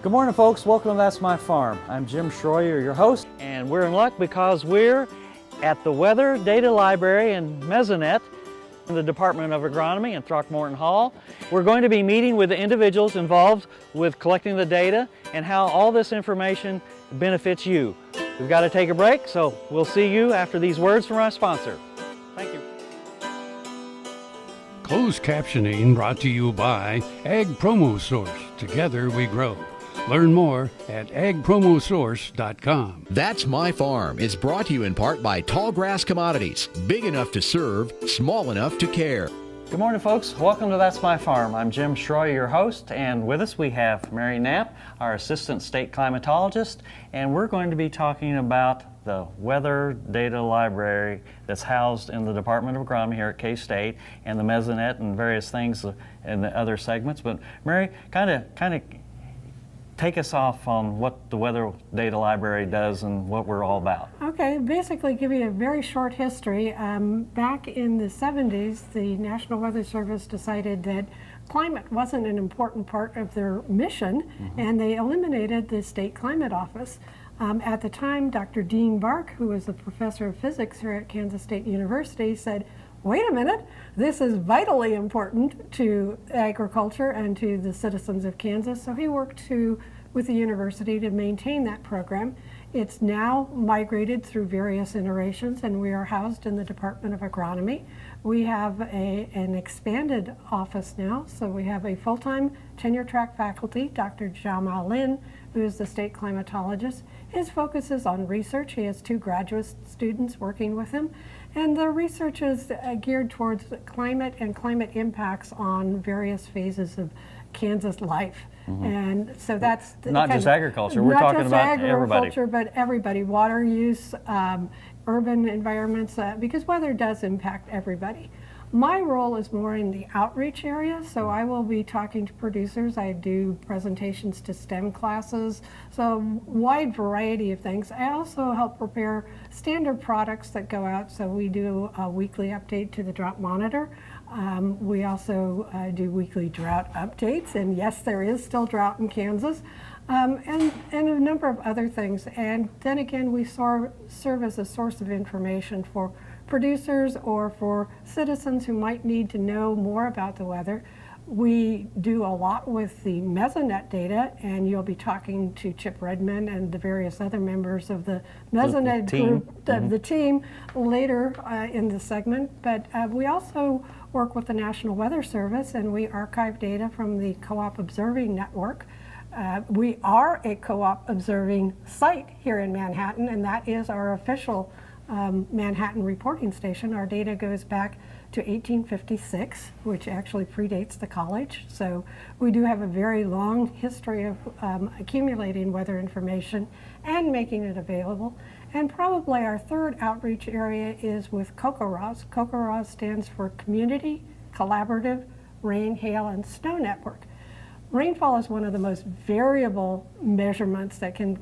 Good morning, folks. Welcome to That's My Farm. I'm Jim Schroyer, your host, and we're in luck because we're at the Weather Data Library in Mesonet in the Department of Agronomy in Throckmorton Hall. We're going to be meeting with the individuals involved with collecting the data and how all this information benefits you. We've got to take a break, so we'll see you after these words from our sponsor. Thank you. Closed captioning brought to you by Ag Promo Source. Together we grow. Learn more at agpromosource.com. That's My Farm is brought to you in part by TALLGRASS Commodities. Big enough to serve, small enough to care. Good morning, folks. Welcome to That's My Farm. I'm Jim Schroyer, your host, and with us we have Mary Knapp, our Assistant State Climatologist, and we're going to be talking about the Weather Data Library that's housed in the Department of Agronomy here at K-State, and the Mesonet and various things in the other segments. But Mary, kind of take us off on what the Weather Data Library does and what we're all about. Okay, basically give you a very short history. Back in the 70s, the National Weather Service decided that climate wasn't an important part of their mission, and they eliminated the State Climate Office. At the time, Dr. Dean Bark, who was a professor of physics here at Kansas State University, said, wait a minute, this is vitally important to agriculture and to the citizens of Kansas. So he worked with the university to maintain that program. It's now migrated through various iterations, and we are housed in the Department of Agronomy. We have an expanded office now, so we have a full-time tenure-track faculty, Dr. Jamal Lin, who is the state climatologist. His focus is on research. He has 2 graduate students working with him, and the research is geared towards climate and climate impacts on various phases of Kansas life. And so that's not just agriculture. We're talking about everybody. But everybody, water use, urban environments, because weather does impact everybody. My role is more in the outreach area, so I will be talking to producers. I do presentations to STEM classes, so wide variety of things. I also help prepare standard products that go out, so we do a weekly update to the drought monitor. We also do weekly drought updates, and yes, there is still drought in Kansas, and a number of other things. And then again, we serve as a source of information for producers or for citizens who might need to know more about the weather. We do a lot with the Mesonet data, and you'll be talking to Chip Redmond and the various other members of the Mesonet group, the team, later in the segment. But we also work with the National Weather Service, and we archive data from the Co-op Observing Network. We are a co-op observing site here in Manhattan, and that is our official Manhattan reporting station. Our data goes back to 1856, which actually predates the college. So we do have a very long history of accumulating weather information and making it available. And probably our third outreach area is with COCORAS. COCORAS stands for Community Collaborative Rain, Hail, and Snow Network. Rainfall is one of the most variable measurements that can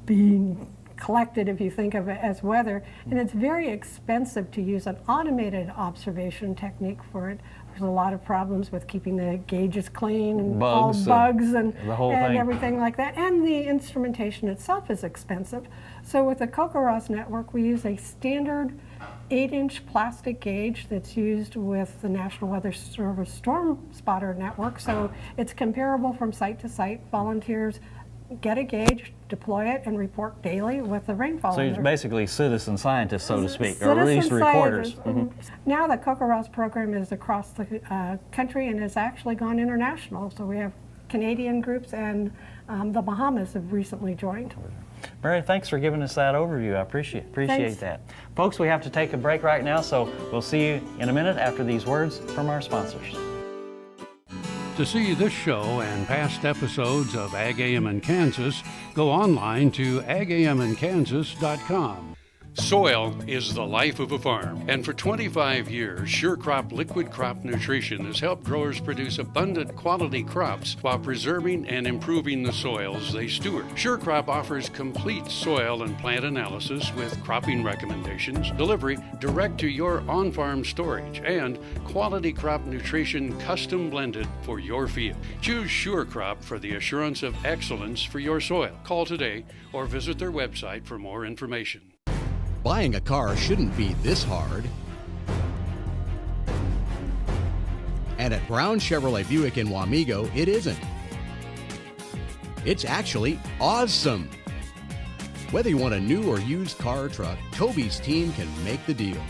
be collected if you think of it as weather, and it's very expensive to use an automated observation technique for it. There's a lot of problems with keeping the gauges clean and bugs and everything like that, and the instrumentation itself is expensive. So with the COCORAS network, we use a standard 8-inch plastic gauge that's used with the National Weather Service Storm Spotter network, so it's comparable from site to site. Volunteers get a gauge, deploy it, and report daily with the rainfall. So you're basically citizen scientists, so to speak, or at least reporters. Now the COCORAS program is across the country and has actually gone international. So we have Canadian groups, and the Bahamas have recently joined. Mary, thanks for giving us that overview. I appreciate Thanks. that. Folks, we have to take a break right now, so we'll see you in a minute after these words from our sponsors. To see this show and past episodes of Ag AM in Kansas, go online to agaminkansas.com. Soil is the life of a farm, and for 25 years, SureCrop Liquid Crop Nutrition has helped growers produce abundant quality crops while preserving and improving the soils they steward. SureCrop offers complete soil and plant analysis with cropping recommendations, delivery direct to your on-farm storage, and quality crop nutrition custom blended for your field. Choose SureCrop for the assurance of excellence for your soil. Call today or visit their website for more information. Buying a car shouldn't be this hard. And at Brown Chevrolet Buick in Wamego, it isn't. It's actually awesome. Whether you want a new or used car or truck, Toby's team can make the deal.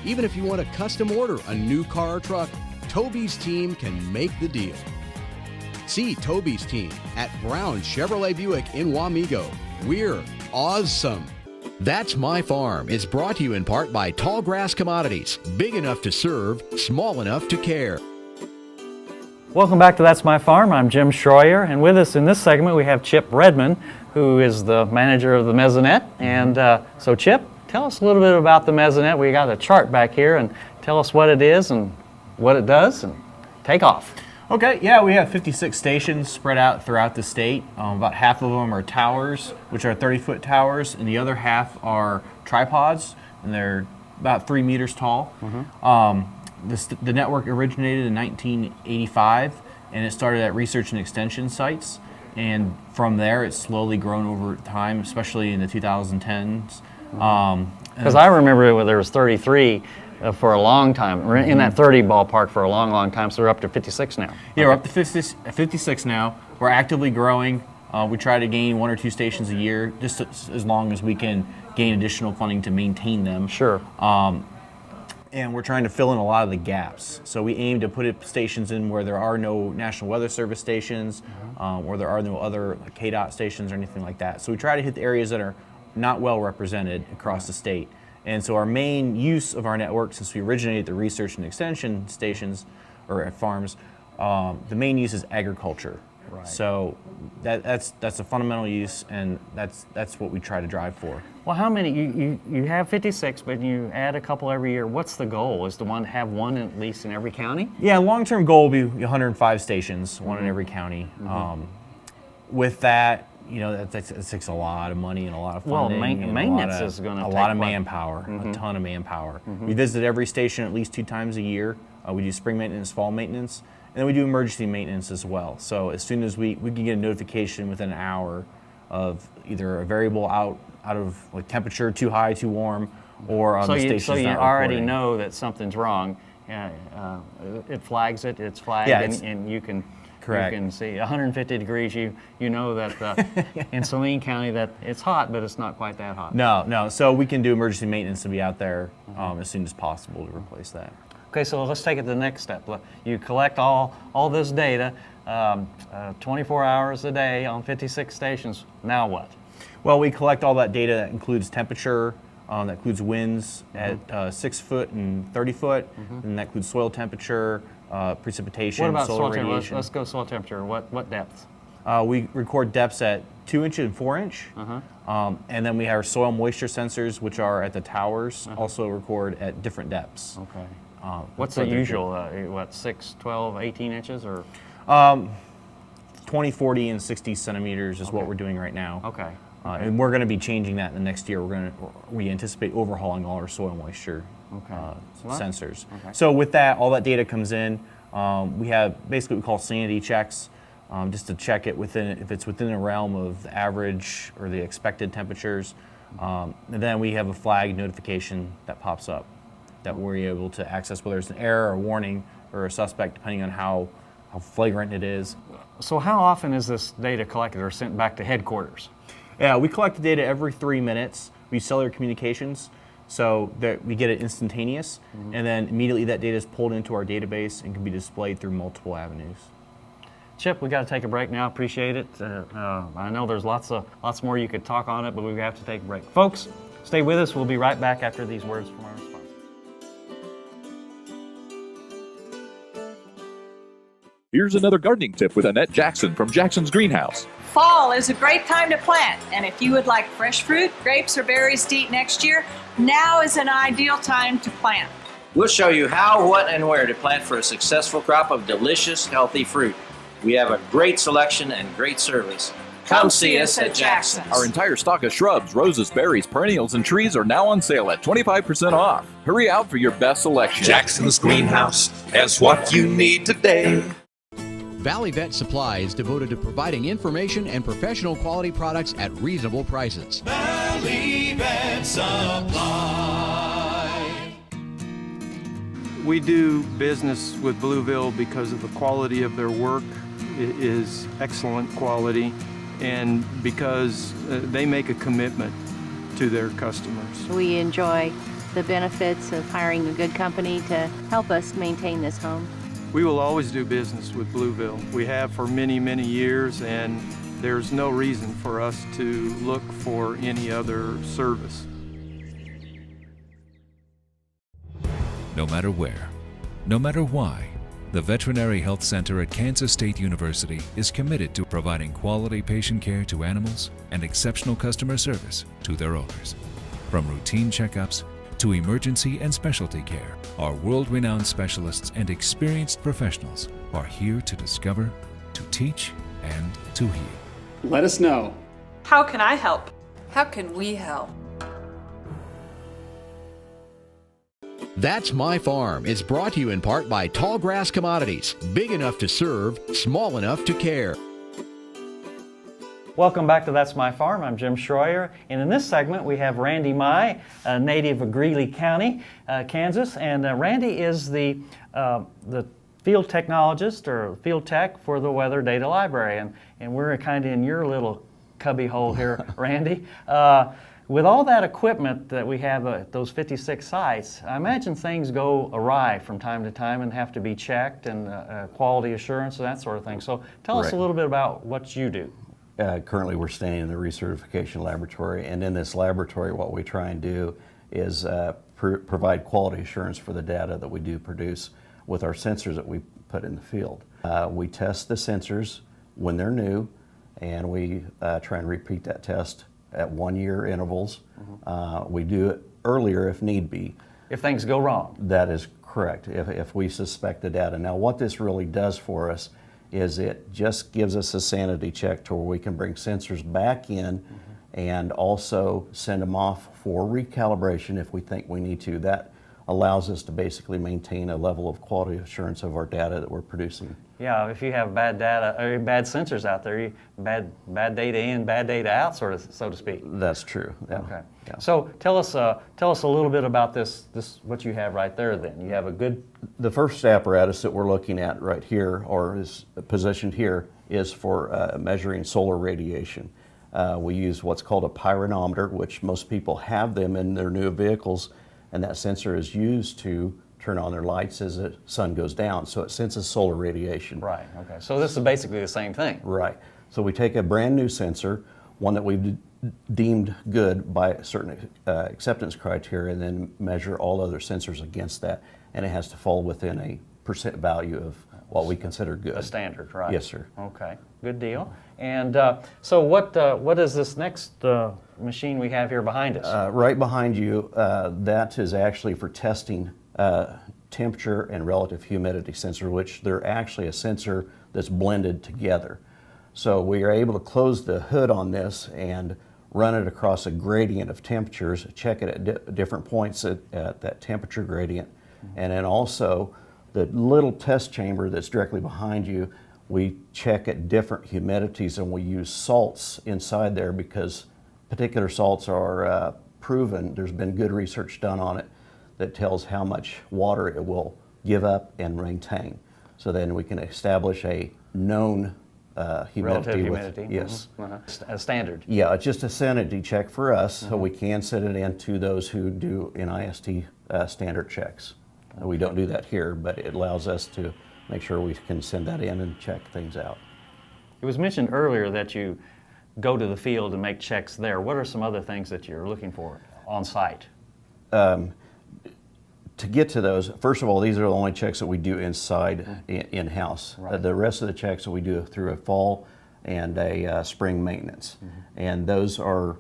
Even if you want to custom order a new car or truck, Toby's team can make the deal. See Toby's team at Brown Chevrolet Buick in Wamego. We're awesome. That's My Farm is brought to you in part by Tallgrass Commodities. Big enough to serve, small enough to care. Welcome back to That's My Farm. I'm Jim Schroyer, and with us in this segment we have Chip Redman, who is the manager of the Mesonet. And so Chip, tell us a little bit about the Mesonet. We got a chart back here, and tell us what it is and what it does, and take off. Okay, yeah, we have 56 stations spread out throughout the state. About half of them are towers, which are 30-foot towers, and the other half are tripods, and they're about 3 meters tall. The network originated in 1985, and it started at research and extension sites, and from there it's slowly grown over time, especially in the 2010s. Because I remember when there was 33 for a long time. We're in that 30 ballpark for a long, long time, so we're up to 56 now. Yeah, we're up to 56 now. We're actively growing. We try to gain 1 or 2 stations a year, just as long as we can gain additional funding to maintain them. Sure. And we're trying to fill in a lot of the gaps. So we aim to put stations in where there are no National Weather Service stations, or there are no other KDOT stations or anything like that. So we try to hit the areas that are not well represented across the state. And so our main use of our network, since we originated the research and extension stations, or at farms, the main use is agriculture. Right. So that's a fundamental use, and that's what we try to drive for. Well, how many, you have 56, but you add a couple every year. What's the goal? Is the one to have one at least in every county? Yeah, long-term goal will be 105 stations, one in every county. With that, you know, that takes a lot of money and a lot of funding. Well, maintenance is going to take a lot of manpower, a ton of manpower. We visit every station at least 2 times a year. We do spring maintenance, fall maintenance, and then we do emergency maintenance as well. So as soon as we can get a notification within an hour of either a variable out of like temperature, too high, too warm, or on the station's So you not already recording. know that something's wrong. It flags it. It's flagged, Yeah, and you can. Correct. You can see 150 degrees. You know that in Saline County that it's hot, but it's not quite that hot. No. So we can do emergency maintenance and be out there as soon as possible to replace that. Okay, so let's take it to the next step. You collect all this data, 24 hours a day on 56 stations. Now what? Well, we collect all that data. That includes temperature, that includes winds at 6 foot and 30 foot, and that includes soil temperature, precipitation, What about soil soil temperature? radiation. Let's go soil temperature. What depth? We record depths at 2 inch and 4 inch, and then we have our soil moisture sensors, which are at the towers, also record at different depths. Okay. What's the usual? 6, 12, 18 inches, or? 20, 40, and 60 centimeters is what we're doing right now. Okay. And we're going to be changing that in the next year. We anticipate overhauling all our soil moisture sensors. Okay. So with that, all that data comes in. We have basically what we call sanity checks, just to check it if it's within the realm of the average or the expected temperatures. And then we have a flag notification that pops up that we're able to access, whether it's an error, or warning, or a suspect, depending on how flagrant it is. So how often is this data collected or sent back to headquarters? Yeah, we collect the data every 3 minutes. We use cellular communications, so that we get it instantaneous, and then immediately that data is pulled into our database and can be displayed through multiple avenues. Chip, we got to take a break now. Appreciate it. I know there's lots more you could talk on it, but we have to take a break. Folks, stay with us. We'll be right back after these words from our sponsor. Here's another gardening tip with Annette Jackson from Jackson's Greenhouse. Fall is a great time to plant, and if you would like fresh fruit, grapes, or berries to eat next year, now is an ideal time to plant. We'll show you how, what, and where to plant for a successful crop of delicious, healthy fruit. We have a great selection and great service. Come see us at Jackson's. Our entire stock of shrubs, roses, berries, perennials, and trees are now on sale at 25% off. Hurry out for your best selection. Jackson's Greenhouse has what you need today. Valley Vet Supply is devoted to providing information and professional quality products at reasonable prices. Valley Vet Supply. We do business with Blueville because of the quality of their work. It is excellent quality, and because they make a commitment to their customers. We enjoy the benefits of hiring a good company to help us maintain this home. We will always do business with Blueville. We have for many, many years, and there's no reason for us to look for any other service. No matter where, no matter why, the Veterinary Health Center at Kansas State University is committed to providing quality patient care to animals and exceptional customer service to their owners. From routine checkups to emergency and specialty care, our world-renowned specialists and experienced professionals are here to discover, to teach, and to heal. Let us know. How can I help? How can we help? That's My Farm. It's brought to you in part by Tallgrass Commodities. Big enough to serve, small enough to care. Welcome back to That's My Farm. I'm Jim Schroyer, and in this segment we have Randy Mai, a native of Greeley County, Kansas, and Randy is the field technologist or field tech for the Weather Data Library, and we're kind of in your little cubby hole here, Randy. With all that equipment that we have at those 56 sites, I imagine things go awry from time to time and have to be checked, and quality assurance and that sort of thing. So tell us a little bit about what you do. Currently we're staying in the recertification laboratory, and in this laboratory what we try and do is provide quality assurance for the data that we do produce with our sensors that we put in the field. We test the sensors when they're new, and we try and repeat that test at 1 year intervals. We do it earlier if need be. If things go wrong. That is correct, if we suspect the data. Now what this really does for us is it just gives us a sanity check to where we can bring sensors back in and also send them off for recalibration if we think we need to. That allows us to basically maintain a level of quality assurance of our data that we're producing. Yeah, if you have bad data or bad sensors out there, bad data in, bad data out, so to speak. That's true. Yeah. Okay. Yeah. So tell us a little bit about this what you have right there. Then you have a good. The first apparatus that we're looking at right here, or is positioned here, is for measuring solar radiation. We use what's called a pyranometer, which most people have them in their new vehicles, and that sensor is used to turn on their lights as the sun goes down, so it senses solar radiation. Right, okay. So this is basically the same thing. Right. So we take a brand new sensor, one that we've deemed good by certain acceptance criteria, and then measure all other sensors against that, and it has to fall within a percent value of what we consider good. A standard, right? Yes, sir. Okay, good deal. And so what is this next machine we have here behind us? Right behind you, that is actually for testing temperature and relative humidity sensor, which they're actually a sensor that's blended together. So we are able to close the hood on this and run it across a gradient of temperatures, check it at different points at that temperature gradient, and then also the little test chamber that's directly behind you, we check at different humidities, and we use salts inside there because particular salts are proven. There's been good research done on it that tells how much water it will give up and maintain. So then we can establish a known humidity. Relative humidity. Yes. A standard. Yeah, it's just a sanity check for us, so we can send it in to those who do NIST standard checks. We don't do that here, but it allows us to make sure we can send that in and check things out. It was mentioned earlier that you go to the field and make checks there. What are some other things that you're looking for on site? to get to those, first of all, these are the only checks that we do inside in-house. Right. The rest of the checks that we do through a fall and a spring maintenance. And those are,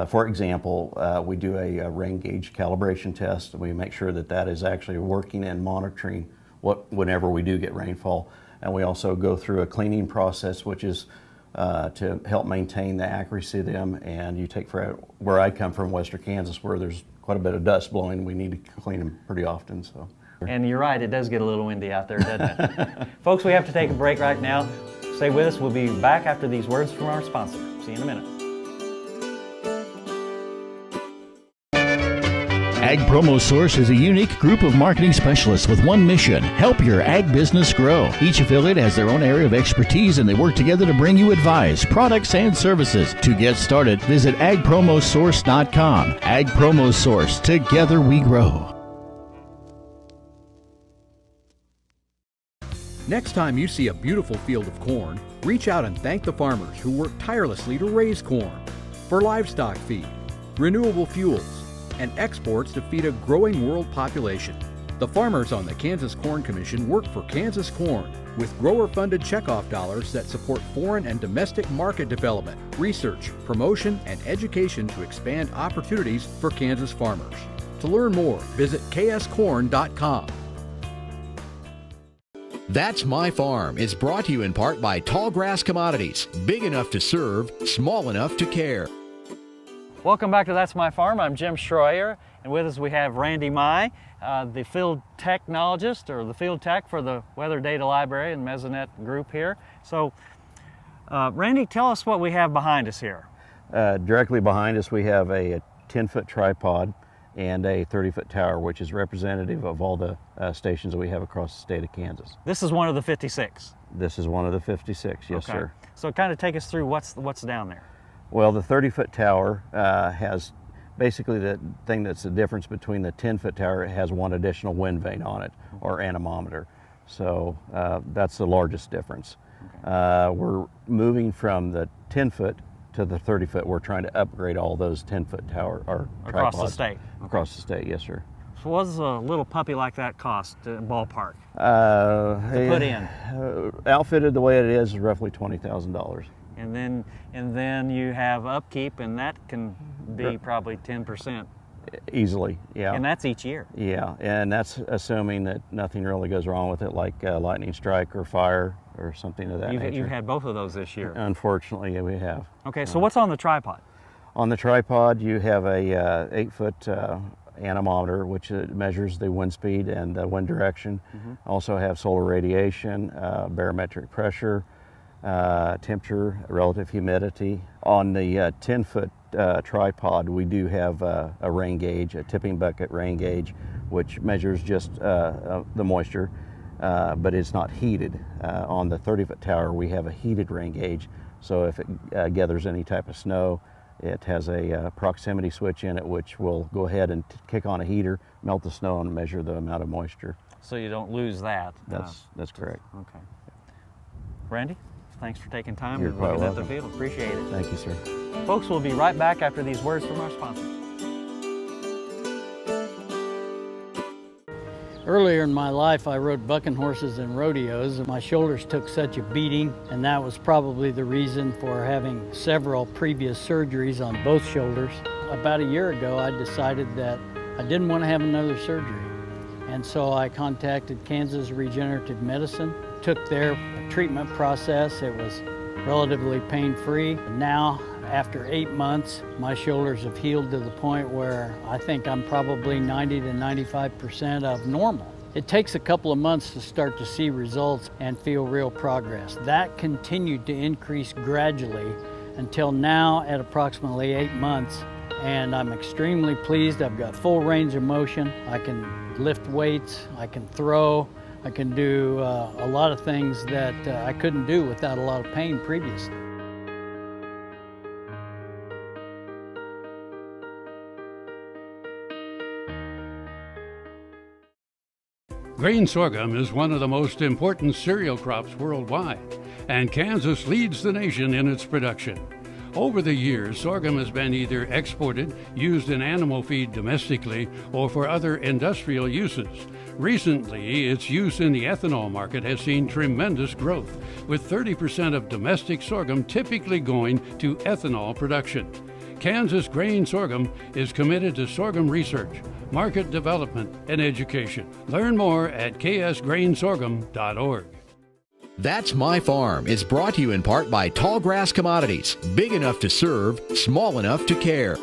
for example, we do a rain gauge calibration test. We make sure that that is actually working and monitoring whenever we do get rainfall. And we also go through a cleaning process, which is to help maintain the accuracy of them. And you take for where I come from, Western Kansas, where there's quite a bit of dust blowing, we need to clean them pretty often. So. And you're right, it does get a little windy out there, doesn't it? Folks, we have to take a break right now. Stay with us. We'll be back after these words from our sponsor. See you in a minute. Ag Promo Source is a unique group of marketing specialists with one mission: help your ag business grow. Each affiliate has their own area of expertise, and they work together to bring you advice, products, and services. To get started, visit agpromosource.com. Ag Promo Source. Together we grow. Next time you see a beautiful field of corn, reach out and thank the farmers who work tirelessly to raise corn for livestock feed, renewable fuels, and exports to feed a growing world population. The farmers on the Kansas Corn Commission work for Kansas Corn with grower-funded checkoff dollars that support foreign and domestic market development, research, promotion, and education to expand opportunities for Kansas farmers. To learn more, visit kscorn.com. That's My Farm is brought to you in part by Tallgrass Commodities. Big enough to serve, small enough to care. Welcome back to That's My Farm. I'm Jim Schroyer, and with us we have Randy Mai, the field technologist, or the field tech for the Weather Data Library and Mesonet group here. So, Randy, tell us what we have behind us here. Directly behind us we have a 10-foot tripod and a 30-foot tower, which is representative of all the stations that we have across the state of Kansas. This is one of the 56? This is one of the 56, yes, okay. sir. So kind of take us through what's down there. Well, the 30-foot tower has basically the thing that's the difference between the 10-foot tower. It has one additional wind vane on it, or anemometer. So that's the largest difference. Okay. We're moving from the 10-foot to the 30-foot. We're trying to upgrade all those 10-foot tower or across tripods. The state. Across the state, yes, sir. So what does a little puppy like that cost, ballpark, to put in? Outfitted the way it is roughly $20,000. And then you have upkeep, and that can be probably 10%. Easily, yeah. And that's each year. Yeah, and that's assuming that nothing really goes wrong with it, like lightning strike or fire or something of that nature. You've had both of those this year. Unfortunately, we have. Okay, so what's on the tripod? On the tripod, you have a 8-foot anemometer, which measures the wind speed and the wind direction. Also have solar radiation, barometric pressure, temperature, relative humidity. On the 10-foot tripod, we do have a rain gauge, a tipping bucket rain gauge, which measures just the moisture, but it's not heated. On the 30-foot tower, we have a heated rain gauge, so if it gathers any type of snow, it has a proximity switch in it, which will go ahead and kick on a heater, melt the snow, and measure the amount of moisture. So you don't lose that. That's correct. Okay. Randy, thanks for taking time You're and quite looking at welcome. the field. Appreciate it. Thank you, sir. Folks, we'll be right back after these words from our sponsors. Earlier in my life, I rode bucking horses and rodeos, and my shoulders took such a beating, and that was probably the reason for having several previous surgeries on both shoulders. About a year ago, I decided that I didn't want to have another surgery, and so I contacted Kansas Regenerative Medicine, took their treatment process. It was relatively pain-free. Now, after 8 months, my shoulders have healed to the point where I think I'm probably 90 to 95% of normal. It takes a couple of months to start to see results and feel real progress. That continued to increase gradually until now at approximately 8 months, and I'm extremely pleased. I've got full range of motion. I can lift weights, I can throw, I can do a lot of things that I couldn't do without a lot of pain previously. Grain sorghum is one of the most important cereal crops worldwide, and Kansas leads the nation in its production. Over the years, sorghum has been either exported, used in animal feed domestically, or for other industrial uses. Recently, its use in the ethanol market has seen tremendous growth, with 30% of domestic sorghum typically going to ethanol production. Kansas Grain Sorghum is committed to sorghum research, market development, and education. Learn more at ksgrainsorghum.org. That's My Farm is brought to you in part by Tallgrass Commodities. Big enough to serve, small enough to care.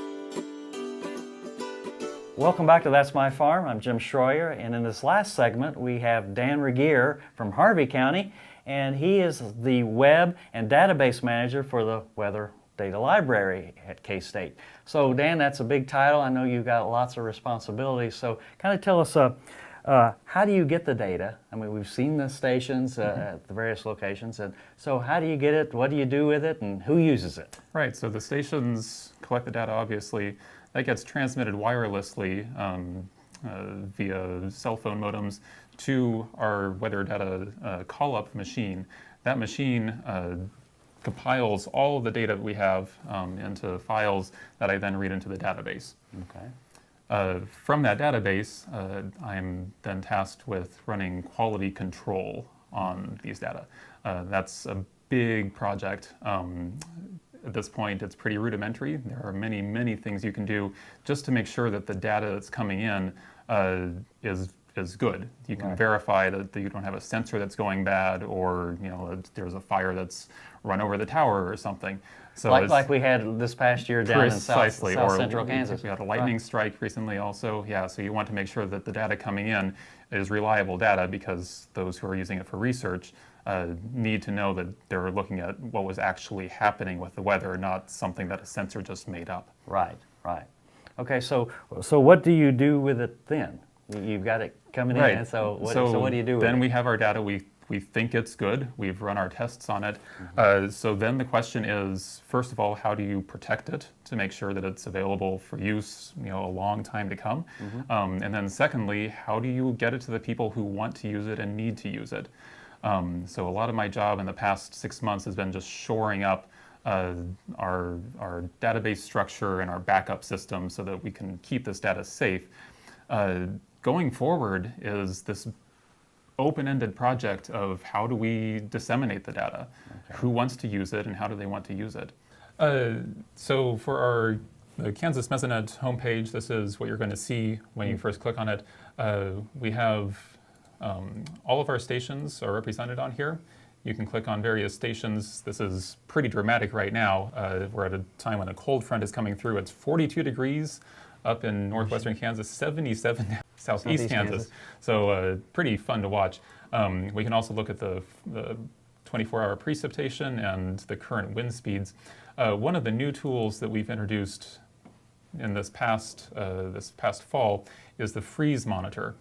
Welcome back to That's My Farm. I'm Jim Schroyer, and in this last segment we have Dan Regier from Harvey County, and he is the web and database manager for the Weather Data Library at K-State. So Dan, that's a big title. I know you've got lots of responsibilities, so kind of tell us how do you get the data? I mean, we've seen the stations at the various locations, and so how do you get it, what do you do with it, and who uses it? Right, so the stations collect the data, obviously. That gets transmitted wirelessly via cell phone modems to our weather data call-up machine. That machine compiles all of the data that we have into files that I then read into the database. Okay. From that database, I'm then tasked with running quality control on these data. That's a big project. At this point, it's pretty rudimentary. There are many, many things you can do just to make sure that the data that's coming in is good. You can verify that you don't have a sensor that's going bad, or there's a fire that's run over the tower or something. So like we had this past year down in South Central Kansas. We had a lightning strike recently also. Yeah, so you want to make sure that the data coming in is reliable data, because those who are using it for research need to know that they're looking at what was actually happening with the weather, not something that a sensor just made up. Right, right. Okay, so what do you do with it then? You've got it coming in, so what do you do with it? Then we have our data. We think it's good. We've run our tests on it. So then the question is, first of all, how do you protect it to make sure that it's available for use, a long time to come? And then secondly, how do you get it to the people who want to use it and need to use it? So a lot of my job in the past 6 months has been just shoring up our database structure and our backup system so that we can keep this data safe. Going forward is this open-ended project of how do we disseminate the data? Who wants to use it and how do they want to use it? So for the Kansas Mesonet homepage, this is what you're going to see when you first click on it. We have all of our stations are represented on here. You can click on various stations. This is pretty dramatic right now. We're at a time when a cold front is coming through. It's 42 degrees up in northwestern Kansas, 77 southeast Kansas. So pretty fun to watch. We can also look at the 24-hour precipitation and the current wind speeds. One of the new tools that we've introduced in this past fall is the freeze monitor.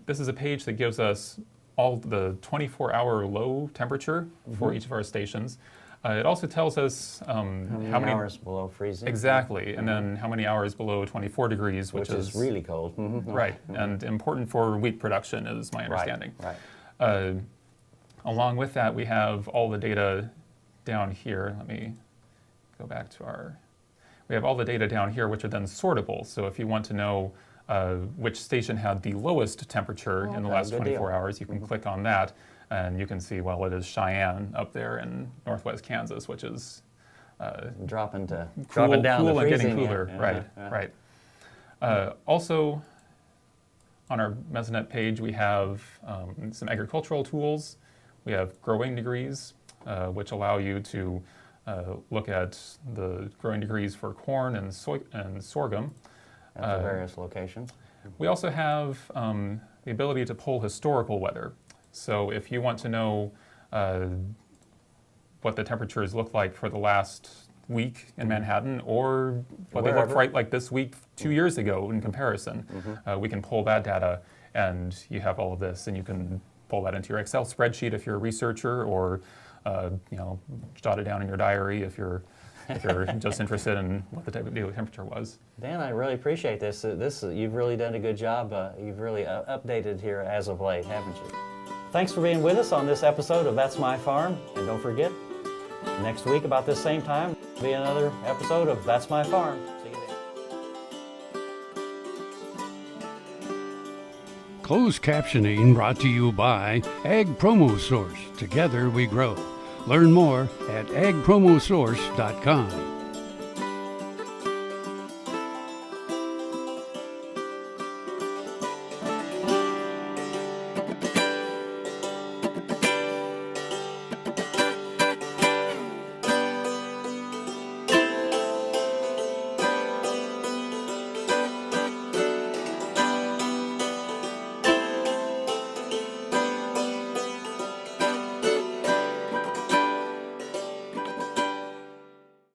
This is a page that gives us all the 24-hour low temperature for each of our stations. It also tells us how many hours below freezing. Exactly, and then how many hours below 24 degrees, which is really cold. Right, and important for wheat production is my understanding. Right. Along with that, we have all the data down here. Let me go back to we have all the data down here, which are then sortable. So if you want to know which station had the lowest temperature in the last 24 hours, you can click on that, and you can see, well, it is Cheyenne up there in northwest Kansas, which is dropping down cool the and freezing, getting cooler. Right. Also, on our Mesonet page, we have some agricultural tools. We have growing degrees, which allow you to look at the growing degrees for corn and sorghum. At the various locations. We also have the ability to pull historical weather. So if you want to know what the temperatures look like for the last week in Manhattan, or what they look like this week 2 years ago in comparison, we can pull that data, and you have all of this, and you can pull that into your Excel spreadsheet if you're a researcher, or jot it down in your diary if you're just interested in what the daily temperature was. Dan, I really appreciate this. You've really done a good job. You've really updated here as of late, haven't you? Thanks for being with us on this episode of That's My Farm. And don't forget, next week about this same time, Be another episode of That's My Farm. See you then. Closed captioning brought to you by Ag Promo Source. Together we grow. Learn more at agpromosource.com.